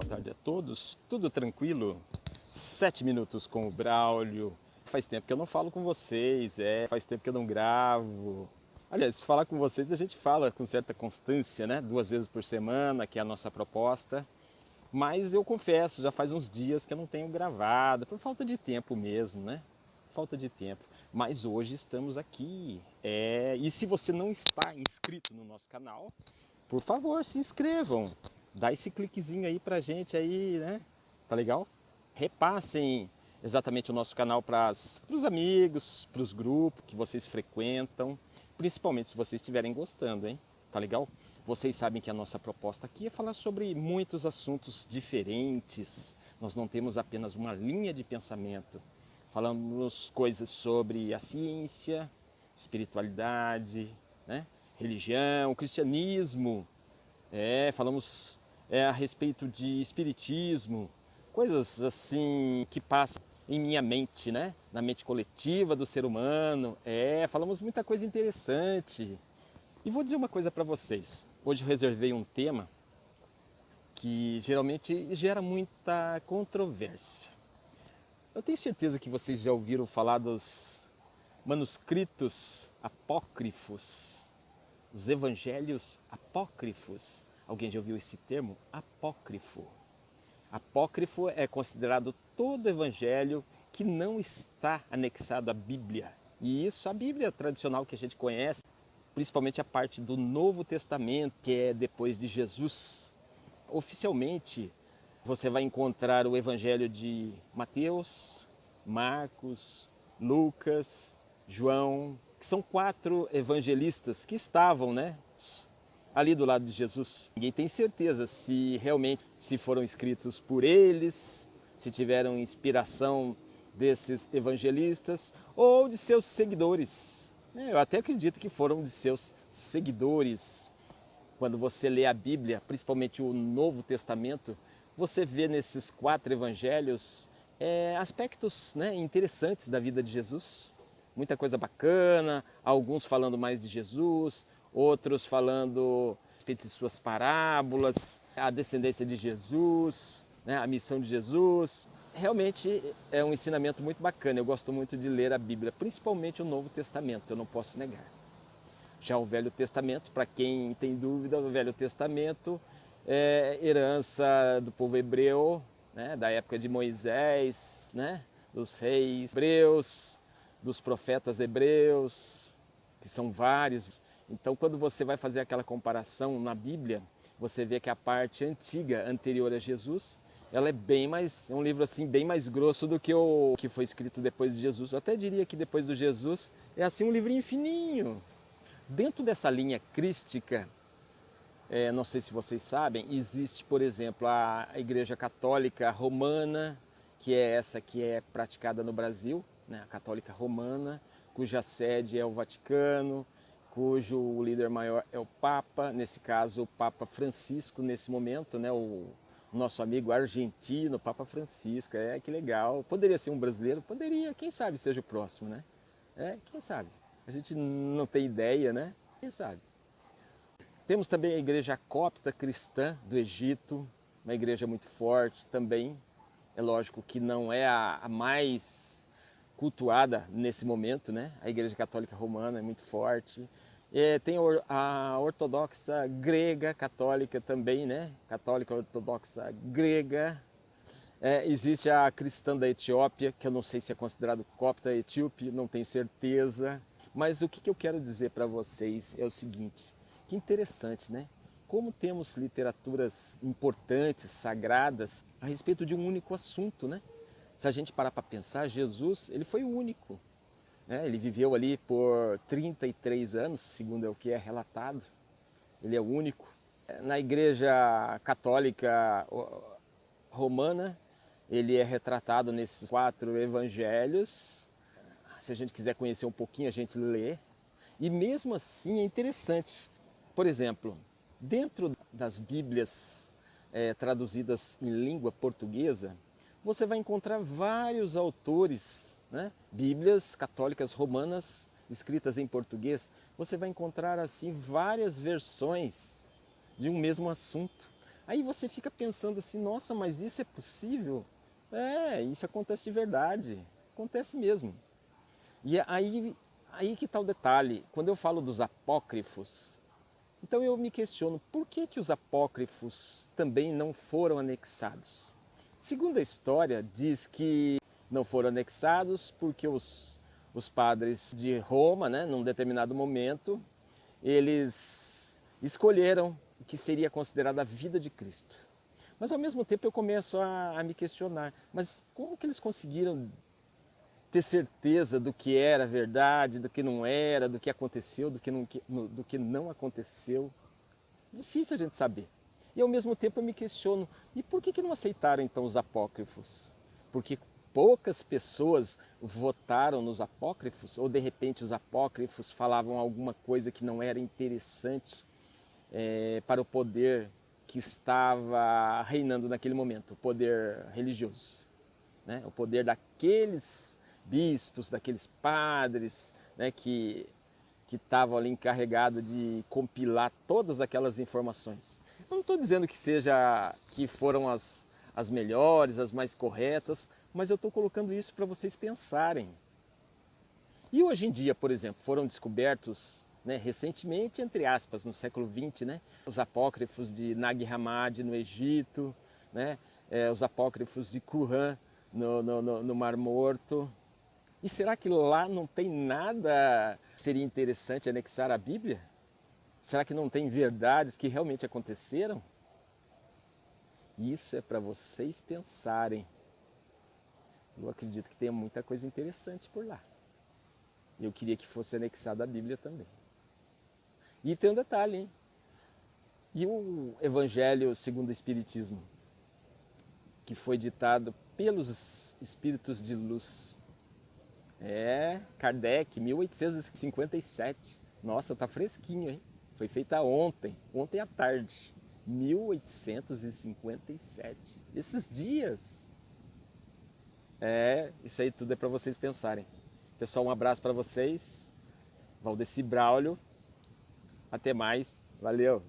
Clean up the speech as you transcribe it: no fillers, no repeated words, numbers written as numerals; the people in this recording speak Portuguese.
Boa tarde a todos, tudo tranquilo? 7 minutos com o Braulio. Faz tempo que eu não falo com vocês, faz tempo que eu não gravo. Aliás, se falar com vocês a gente fala com certa constância, né? 2 vezes por semana, que é a nossa proposta. Mas eu confesso, já faz uns dias que eu não tenho gravado, por falta de tempo mesmo, né? Falta de tempo. Mas hoje estamos aqui. E se você não está inscrito no nosso canal, por favor, se inscrevam. Dá esse cliquezinho aí pra gente aí, né? Tá legal? Repassem exatamente o nosso canal para os amigos, para os grupos que vocês frequentam, principalmente se vocês estiverem gostando, hein? Tá legal? Vocês sabem que a nossa proposta aqui é falar sobre muitos assuntos diferentes. Nós não temos apenas uma linha de pensamento. Falamos coisas sobre a ciência, espiritualidade, né? Religião, cristianismo. Falamos a respeito de espiritismo, coisas assim que passam em minha mente, né? Na mente coletiva do ser humano. Falamos muita coisa interessante. E vou dizer uma coisa para vocês. Hoje eu reservei um tema que geralmente gera muita controvérsia. Eu tenho certeza que vocês já ouviram falar dos manuscritos apócrifos, os evangelhos apócrifos. Alguém já ouviu esse termo? Apócrifo. Apócrifo é considerado todo evangelho que não está anexado à Bíblia. E isso, a Bíblia tradicional que a gente conhece, principalmente a parte do Novo Testamento, que é depois de Jesus. Oficialmente, você vai encontrar o evangelho de Mateus, Marcos, Lucas, João, que são 4 evangelistas que estavam, né, ali do lado de Jesus. Ninguém tem certeza se realmente se foram escritos por eles, se tiveram inspiração desses evangelistas ou de seus seguidores. Eu até acredito que foram de seus seguidores. Quando você lê a Bíblia, principalmente o Novo Testamento, você vê nesses 4 evangelhos aspectos, né, interessantes da vida de Jesus. Muita coisa bacana, alguns falando mais de Jesus, outros falando a respeito de suas parábolas, a descendência de Jesus, né, a missão de Jesus. Realmente é um ensinamento muito bacana, eu gosto muito de ler a Bíblia, principalmente o Novo Testamento, eu não posso negar. Já o Velho Testamento, para quem tem dúvida, o Velho Testamento é herança do povo hebreu, né, da época de Moisés, né, dos reis hebreus, dos profetas hebreus, que são vários. Então, quando você vai fazer aquela comparação na Bíblia, você vê que a parte antiga, anterior a Jesus, ela é um livro assim bem mais grosso do que o que foi escrito depois de Jesus. Eu até diria que depois do Jesus é assim um livrinho fininho. Dentro dessa linha crística, não sei se vocês sabem, existe, por exemplo, a Igreja Católica Romana, que é essa que é praticada no Brasil, né? A Católica Romana, cuja sede é o Vaticano, cujo líder maior é o Papa, nesse caso o Papa Francisco, nesse momento, né? O nosso amigo argentino, Papa Francisco, que legal. Poderia ser um brasileiro? Poderia, quem sabe seja o próximo, né? Quem sabe? A gente não tem ideia, né? Quem sabe? Temos também a Igreja Copta Cristã do Egito, uma igreja muito forte também. É lógico que não é a mais cultuada nesse momento, né? A Igreja Católica Romana é muito forte. Tem a Ortodoxa Grega Católica também, né? Católica Ortodoxa Grega. Existe a Cristã da Etiópia, que eu não sei se é considerado copta etíope, não tenho certeza. Mas o que eu quero dizer para vocês é o seguinte, que interessante, né? Como temos literaturas importantes, sagradas, a respeito de um único assunto, né? Se a gente parar para pensar, Jesus, ele foi o único, né? Ele viveu ali por 33 anos, segundo o que é relatado. Ele é o único. Na Igreja Católica Romana, ele é retratado nesses 4 evangelhos. Se a gente quiser conhecer um pouquinho, a gente lê. E mesmo assim é interessante. Por exemplo, dentro das Bíblias traduzidas em língua portuguesa, você vai encontrar vários autores, né? Bíblias católicas romanas escritas em português. Você vai encontrar assim várias versões de um mesmo assunto. Aí você fica pensando assim, nossa, mas isso é possível? É, isso acontece de verdade, acontece mesmo. E aí que está o detalhe, quando eu falo dos apócrifos, então eu me questiono, por que que os apócrifos também não foram anexados? Segundo a história, diz que não foram anexados porque os padres de Roma, né, num determinado momento, eles escolheram o que seria considerada a vida de Cristo. Mas ao mesmo tempo eu começo a me questionar, mas como que eles conseguiram ter certeza do que era verdade, do que não era, do que aconteceu, do que não aconteceu? Difícil a gente saber. E ao mesmo tempo eu me questiono, e por que não aceitaram então os apócrifos? Porque poucas pessoas votaram nos apócrifos? Ou de repente os apócrifos falavam alguma coisa que não era interessante para o poder que estava reinando naquele momento, o poder religioso, né? O poder daqueles bispos, daqueles padres, né, que estavam ali encarregados de compilar todas aquelas informações. Eu não estou dizendo que foram as melhores, as mais corretas, mas eu estou colocando isso para vocês pensarem. E hoje em dia, por exemplo, foram descobertos, né, recentemente, entre aspas, no século XX, né, os apócrifos de Nag Hammadi no Egito, né, os apócrifos de Qumran no Mar Morto. E será que lá não tem nada que seria interessante anexar à Bíblia? Será que não tem verdades que realmente aconteceram? Isso é para vocês pensarem. Eu acredito que tem muita coisa interessante por lá. Eu queria que fosse anexada à Bíblia também. E tem um detalhe, hein? E o Evangelho segundo o Espiritismo, que foi ditado pelos espíritos de luz? Kardec, 1857. Nossa, tá fresquinho, hein? Foi feita ontem à tarde. 1857. Esses dias. Isso aí tudo é para vocês pensarem. Pessoal, um abraço para vocês. Valdeci Braulio. Até mais. Valeu.